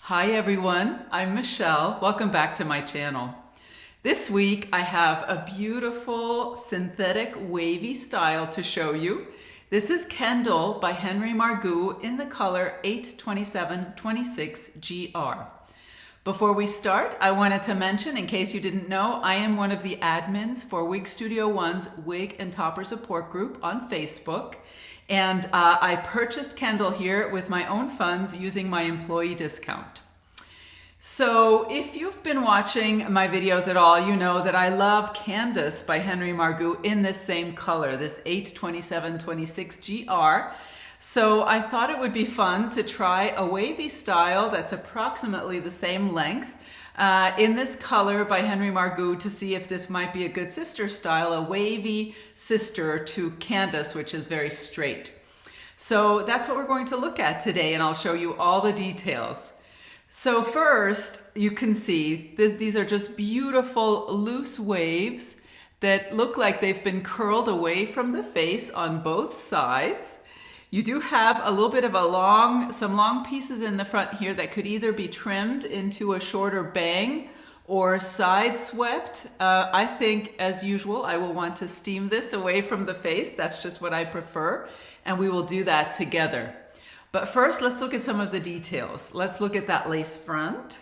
Hi everyone, I'm Michelle. Welcome back to my channel. This week I have a beautiful synthetic wavy style to show you. This is Kendall by Henry Margu in the color 82726GR. Before we start, I wanted to mention, in case you didn't know, I am one of the admins for Wig Studio One's Wig and Topper Support Group on Facebook. And I purchased Kendall here with my own funds using my employee discount. So if you've been watching my videos at all, you know that I love Candace by Henry Margu in this same color, this 82726GR. So I thought it would be fun to try a wavy style that's approximately the same length in this color by Henry Margu to see if this might be a good sister style, a wavy sister to Candace, which is very straight. So that's what we're going to look at today, and I'll show you all the details. So first, you can see these are just beautiful loose waves that look like they've been curled away from the face on both sides. You do have a little bit of some long pieces in the front here that could either be trimmed into a shorter bang or side swept. I think, as usual, I will want to steam this away from the face. That's just what I prefer, and we will do that together. But first, let's look at some of the details. Let's look at that lace front.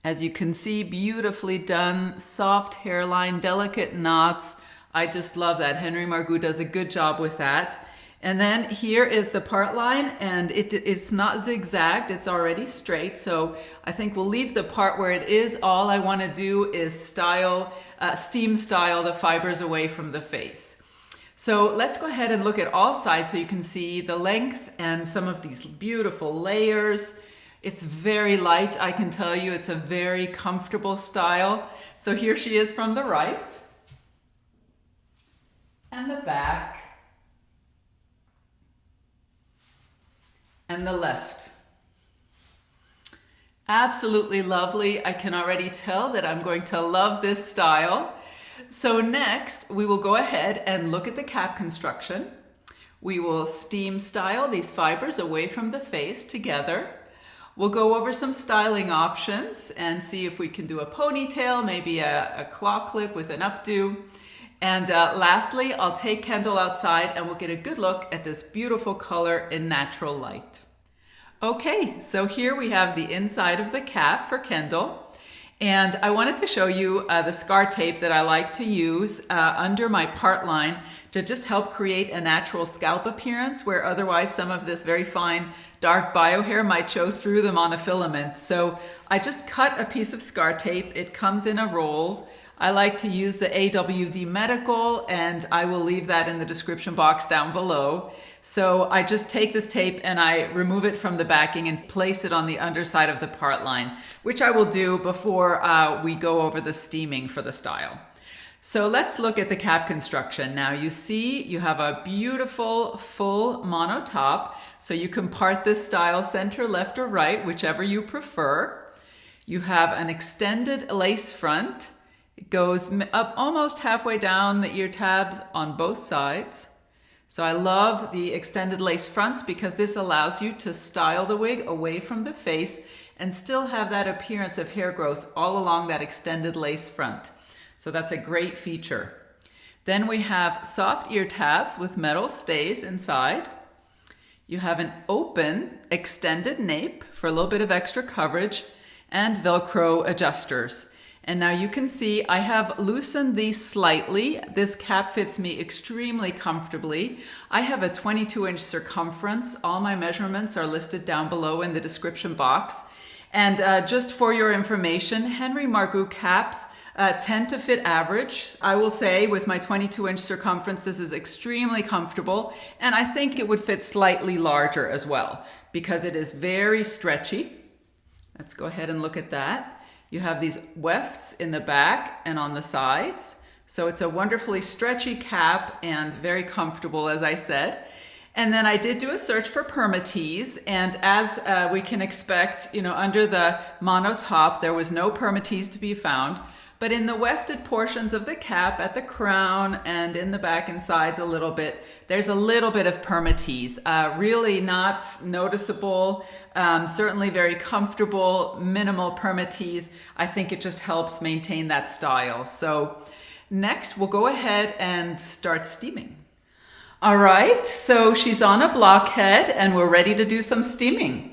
As you can see, beautifully done, soft hairline, delicate knots. I just love that. Henry Margu does a good job with that. And then here is the part line, and it's not zigzagged, it's already straight. So I think we'll leave the part where it is. All I want to do is steam style the fibers away from the face. So let's go ahead and look at all sides so you can see the length and some of these beautiful layers. It's very light, I can tell you. It's a very comfortable style. So here she is from the right, and the back, and the left. Absolutely lovely. I can already tell that I'm going to love this style. So next, we will go ahead and look at the cap construction. We will steam style these fibers away from the face together. We'll go over some styling options and see if we can do a ponytail, maybe a claw clip with an updo. And lastly, I'll take Kendall outside and we'll get a good look at this beautiful color in natural light. Okay, so here we have the inside of the cap for Kendall. And I wanted to show you the scar tape that I like to use under my part line to just help create a natural scalp appearance where otherwise some of this very fine dark bio hair might show through the monofilament. So I just cut a piece of scar tape. It comes in a roll. I like to use the AWD Medical, and I will leave that in the description box down below. So I just take this tape and I remove it from the backing and place it on the underside of the part line, which I will do before we go over the steaming for the style. So let's look at the cap construction. Now you see you have a beautiful full mono top, so you can part this style center, left, or right, whichever you prefer. You have an extended lace front. It goes up almost halfway down the ear tabs on both sides. So I love the extended lace fronts because this allows you to style the wig away from the face and still have that appearance of hair growth all along that extended lace front. So that's a great feature. Then we have soft ear tabs with metal stays inside. You have an open extended nape for a little bit of extra coverage and Velcro adjusters. And now you can see I have loosened these slightly. This cap fits me extremely comfortably. I have a 22-inch circumference. All my measurements are listed down below in the description box. And just for your information, Henry Margu caps tend to fit average. I will say with my 22-inch circumference, this is extremely comfortable. And I think it would fit slightly larger as well because it is very stretchy. Let's go ahead and look at that. You have these wefts in the back and on the sides. So it's a wonderfully stretchy cap and very comfortable, as I said. And then I did do a search for permatease, and as we can expect, under the mono top, there was no permatease to be found. But in the wefted portions of the cap, at the crown and in the back and sides a little bit, there's a little bit of permatease. Really not noticeable, certainly very comfortable, minimal permatease. I think it just helps maintain that style. So next we'll go ahead and start steaming. All right, so she's on a blockhead and we're ready to do some steaming.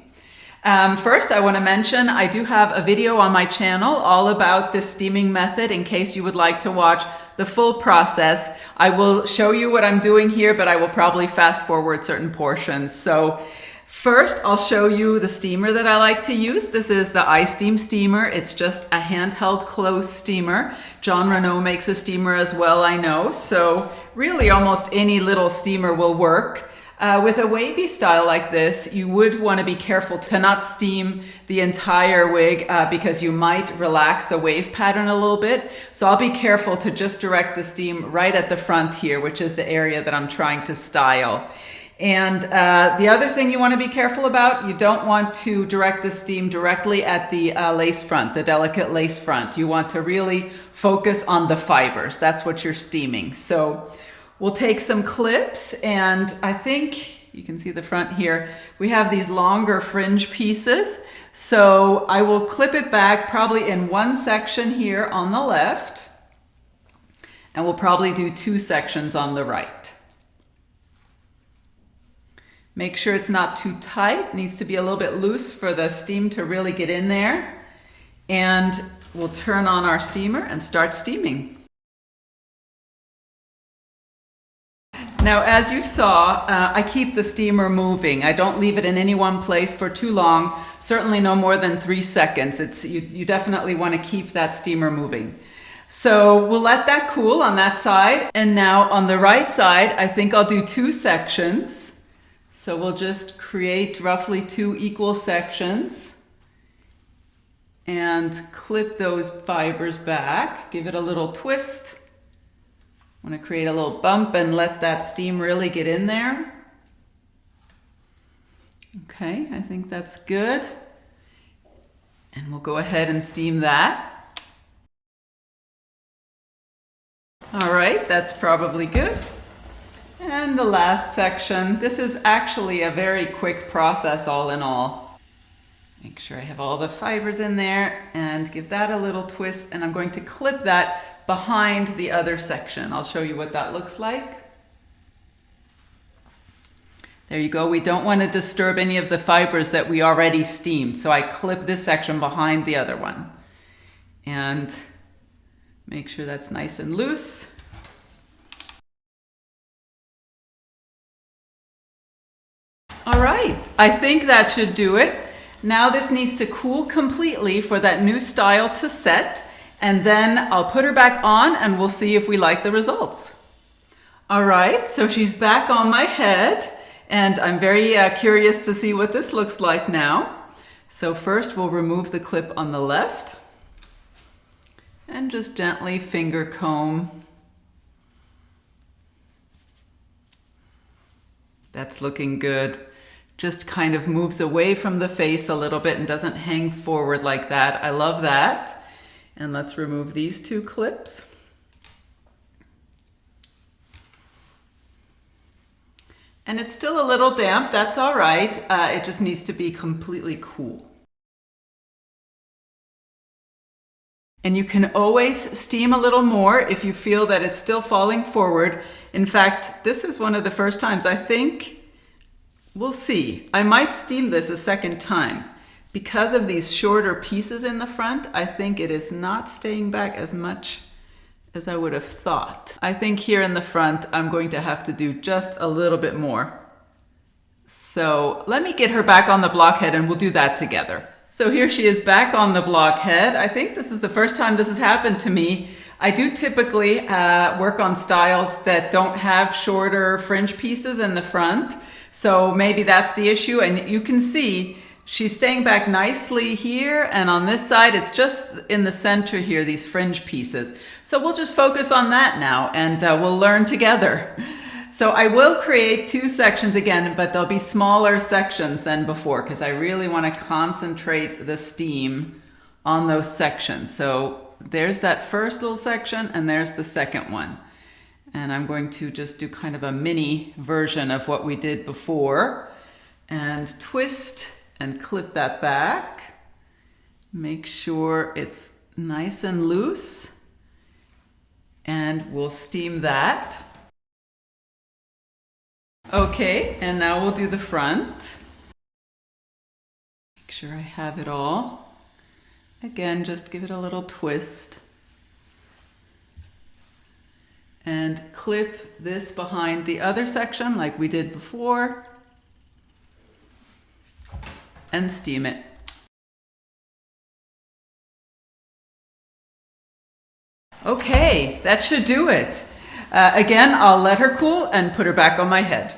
First, I want to mention I do have a video on my channel all about this steaming method in case you would like to watch the full process. I will show you what I'm doing here, but I will probably fast forward certain portions. So first, I'll show you the steamer that I like to use. This is the iSteam steamer. It's just a handheld closed steamer. John Renault makes a steamer as well, I know. So really almost any little steamer will work. With a wavy style like this, you would want to be careful to not steam the entire wig because you might relax the wave pattern a little bit. So I'll be careful to just direct the steam right at the front here, which is the area that I'm trying to style. And the other thing you want to be careful about, you don't want to direct the steam directly at the lace front, the delicate lace front. You want to really focus on the fibers. That's what you're steaming. So we'll take some clips, and I think you can see the front here. We have these longer fringe pieces. So I will clip it back probably in one section here on the left, and we'll probably do two sections on the right. Make sure it's not too tight. It needs to be a little bit loose for the steam to really get in there. And we'll turn on our steamer and start steaming. Now, as you saw, I keep the steamer moving. I don't leave it in any one place for too long, certainly no more than 3 seconds. You definitely want to keep that steamer moving. So we'll let that cool on that side. And now on the right side, I think I'll do 2 sections. So we'll just create roughly 2 equal sections and clip those fibers back, give it a little twist. I want to create a little bump and let that steam really get in there. Okay, I think that's good. And we'll go ahead and steam that. All right, that's probably good. And the last section, this is actually a very quick process all in all. Make sure I have all the fibers in there and give that a little twist, and I'm going to clip that behind the other section. I'll show you what that looks like. There you go. We don't want to disturb any of the fibers that we already steamed, so I clip this section behind the other one. And make sure that's nice and loose. All right, I think that should do it. Now this needs to cool completely for that new style to set. And then I'll put her back on and we'll see if we like the results. All right, so she's back on my head and I'm very curious to see what this looks like now. So first we'll remove the clip on the left and just gently finger comb. That's looking good. Just kind of moves away from the face a little bit and doesn't hang forward like that. I love that. And let's remove these 2 clips. And it's still a little damp, that's all right. It just needs to be completely cool. And you can always steam a little more if you feel that it's still falling forward. In fact, this is one of the first times I think, we'll see. I might steam this a second time. Because of these shorter pieces in the front, I think it is not staying back as much as I would have thought. I think here in the front, I'm going to have to do just a little bit more. So let me get her back on the blockhead and we'll do that together. So here she is back on the blockhead. I think this is the first time this has happened to me. I do typically work on styles that don't have shorter fringe pieces in the front. So maybe that's the issue. And you can see she's staying back nicely here, and on this side, it's just in the center here, these fringe pieces. So we'll just focus on that now, and we'll learn together. So I will create 2 sections again, but they'll be smaller sections than before, because I really want to concentrate the steam on those sections. So there's that first little section and there's the second one. And I'm going to just do kind of a mini version of what we did before and twist and clip that back. Make sure it's nice and loose, and we'll steam that. Okay, and now we'll do the front. Make sure I have it all. Again, just give it a little twist. And clip this behind the other section like we did before. And steam it. Okay, that should do it. Again, I'll let her cool and put her back on my head.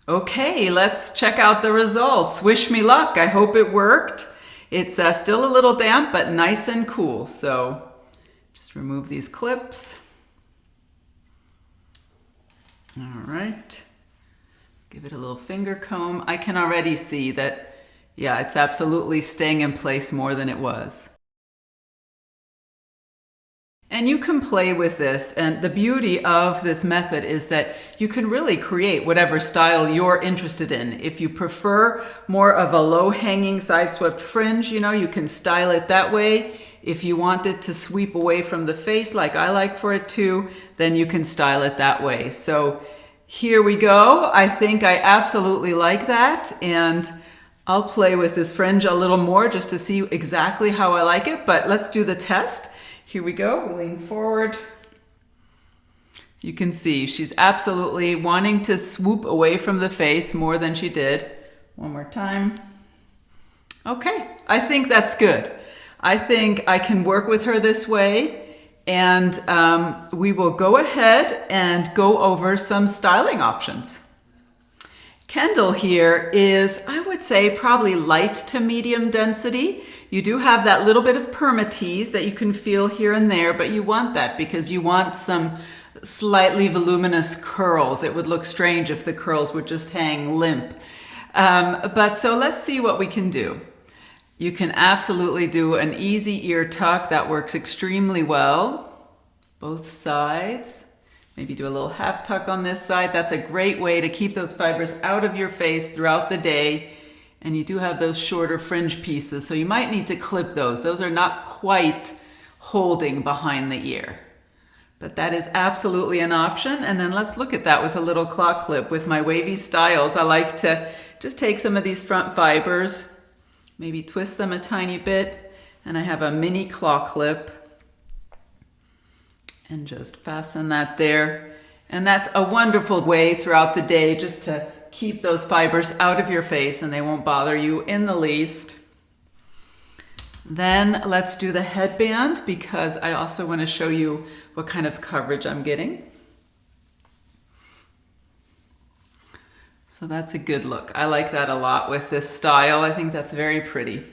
Okay, let's check out the results. Wish me luck. I hope it worked. It's still a little damp, but nice and cool. So just remove these clips. All right. Give it a little finger comb. I can already see that, yeah, it's absolutely staying in place more than it was. And you can play with this, and the beauty of this method is that you can really create whatever style you're interested in. If you prefer more of a low-hanging side-swept fringe, you know, you can style it that way. If you want it to sweep away from the face like I like for it to, then you can style it that way. So here we go. I think I absolutely like that, and I'll play with this fringe a little more just to see exactly how I like it, but let's do the test. Here we go, we lean forward. You can see she's absolutely wanting to swoop away from the face more than she did. One more time. Okay, I think that's good. I think I can work with her this way, and we will go ahead and go over some styling options. Kendall here is, I would say, probably light to medium density. You do have that little bit of permatease that you can feel here and there, but you want that because you want some slightly voluminous curls. It would look strange if the curls would just hang limp. But so let's see what we can do. You can absolutely do an easy ear tuck that works extremely well. Both sides. Maybe do a little half tuck on this side. That's a great way to keep those fibers out of your face throughout the day. And you do have those shorter fringe pieces, so you might need to clip those. Those are not quite holding behind the ear. But that is absolutely an option. And then let's look at that with a little claw clip. With my wavy styles, I like to just take some of these front fibers, maybe twist them a tiny bit, and I have a mini claw clip. And just fasten that there. And that's a wonderful way throughout the day just to keep those fibers out of your face and they won't bother you in the least. Then let's do the headband because I also want to show you what kind of coverage I'm getting. So that's a good look. I like that a lot with this style. I think that's very pretty.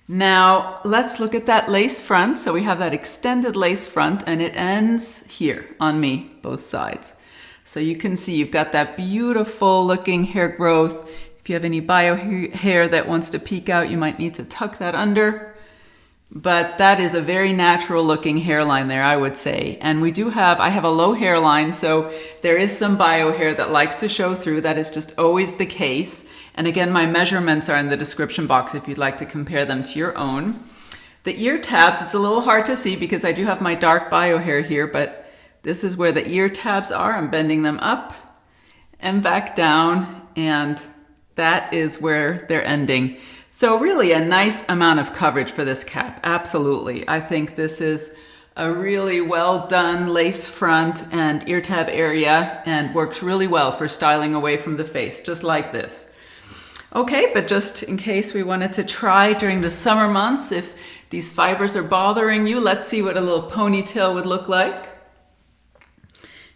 Now let's look at that lace front. So we have that extended lace front and it ends here on me, both sides. So you can see you've got that beautiful looking hair growth. If you have any bio hair that wants to peek out, you might need to tuck that under. But that is a very natural looking hairline there, I would say. And I have a low hairline, so there is some bio hair that likes to show through. That is just always the case. And again, my measurements are in the description box if you'd like to compare them to your own. The ear tabs, it's a little hard to see because I do have my dark bio hair here, but this is where the ear tabs are. I'm bending them up and back down, and that is where they're ending. So really a nice amount of coverage for this cap, absolutely. I think this is a really well done lace front and ear tab area and works really well for styling away from the face, just like this. Okay, but just in case we wanted to try during the summer months, if these fibers are bothering you, let's see what a little ponytail would look like.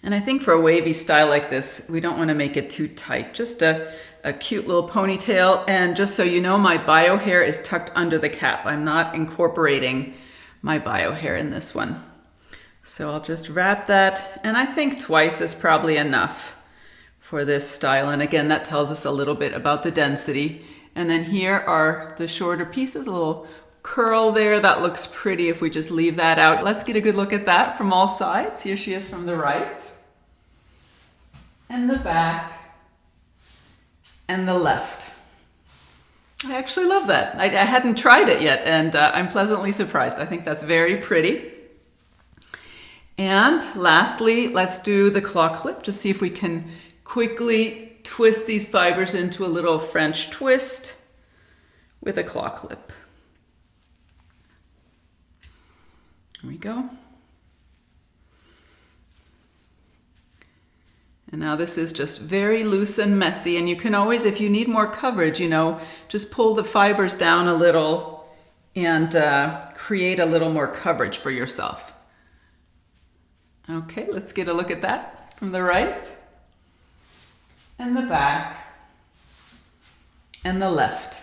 And I think for a wavy style like this, we don't want to make it too tight, just a cute little ponytail. And just so you know, my bio hair is tucked under the cap. I'm not incorporating my bio hair in this one. So I'll just wrap that, and I think twice is probably enough for this style. And again, that tells us a little bit about the density. And then here are the shorter pieces, a little curl there. That looks pretty if we just leave that out. Let's get a good look at that from all sides. Here she is from the right, and the back, and the left. I actually love that. I hadn't tried it yet, and I'm pleasantly surprised. I think that's very pretty. And lastly, let's do the claw clip to see if we can quickly twist these fibers into a little French twist with a claw clip. There we go. And now this is just very loose and messy, and you can always, if you need more coverage, you know, just pull the fibers down a little and create a little more coverage for yourself. Okay, let's get a look at that from the right, and the back, and the left.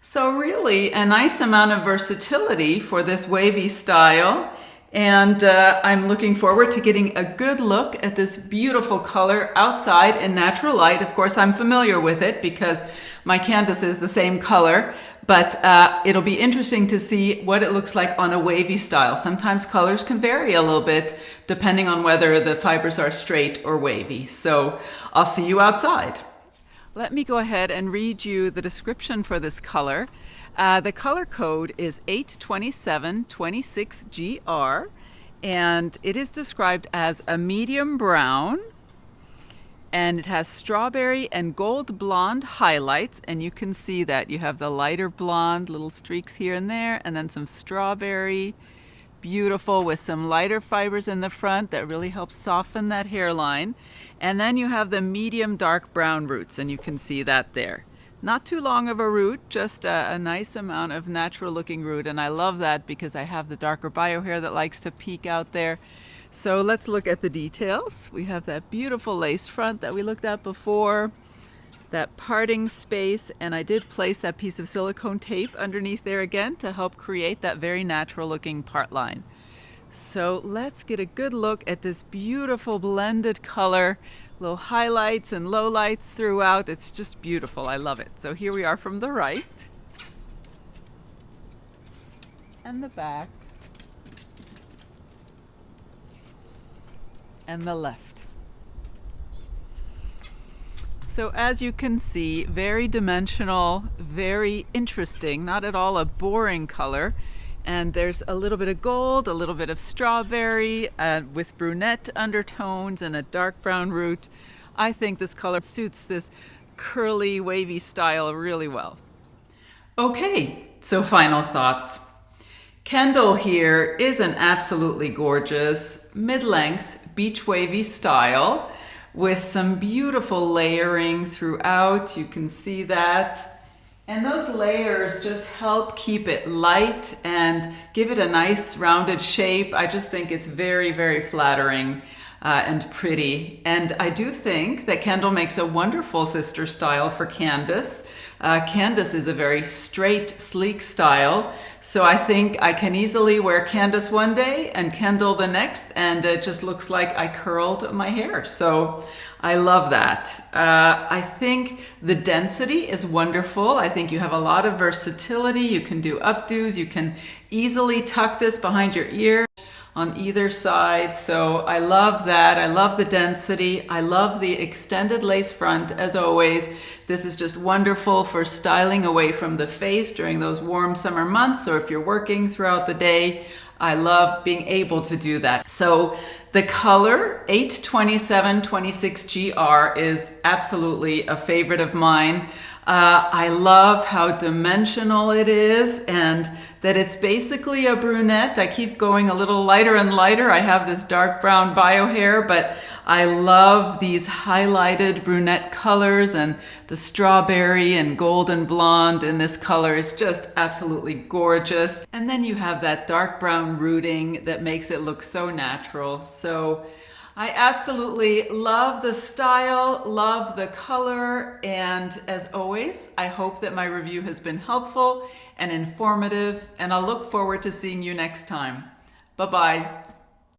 So really a nice amount of versatility for this wavy style. And I'm looking forward to getting a good look at this beautiful color outside in natural light. Of course, I'm familiar with it because my Candace is the same color, but it'll be interesting to see what it looks like on a wavy style. Sometimes colors can vary a little bit depending on whether the fibers are straight or wavy. So I'll see you outside. Let me go ahead and read you the description for this color. The color code is 82726GR, and it is described as a medium brown, and it has strawberry and gold blonde highlights, and you can see that you have the lighter blonde, little streaks here and there, and then some strawberry, beautiful, with some lighter fibers in the front that really helps soften that hairline. And then you have the medium dark brown roots, and you can see that there. Not too long of a root, just a nice amount of natural looking root, and I love that because I have the darker bio hair that likes to peek out there. So let's look at the details. We have that beautiful lace front that we looked at before, that parting space, and I did place that piece of silicone tape underneath there again to help create that very natural looking part line. So let's get a good look at this beautiful blended color, little highlights and lowlights throughout. It's just beautiful. I love it. So here we are from the right, and the back, and the left. So as you can see, very dimensional, very interesting, not at all a boring color. And there's a little bit of gold, a little bit of strawberry with brunette undertones and a dark brown root. I think this color suits this curly, wavy style really well. Okay, so final thoughts. Kendall here is an absolutely gorgeous mid-length beach wavy style with some beautiful layering throughout. You can see that. And those layers just help keep it light and give it a nice rounded shape. I just think it's very, very flattering and pretty. And I do think that Kendall makes a wonderful sister style for Candace. Candace is a very straight, sleek style. So I think I can easily wear Candace one day and Kendall the next, and it just looks like I curled my hair. So I love that. I think the density is wonderful. I think you have a lot of versatility. You can do updos. You can easily tuck this behind your ear on either side. So I love that. I love the density. I love the extended lace front as always. This is just wonderful for styling away from the face during those warm summer months, or if you're working throughout the day. I love being able to do that. So the color 82726GR is absolutely a favorite of mine. I love how dimensional it is and that it's basically a brunette. I keep going a little lighter and lighter. I have this dark brown bio hair, but I love these highlighted brunette colors, and the strawberry and golden blonde in this color is just absolutely gorgeous. And then you have that dark brown rooting that makes it look so natural. So I absolutely love the style, love the color, and as always, I hope that my review has been helpful and informative, and I'll look forward to seeing you next time. Bye-bye.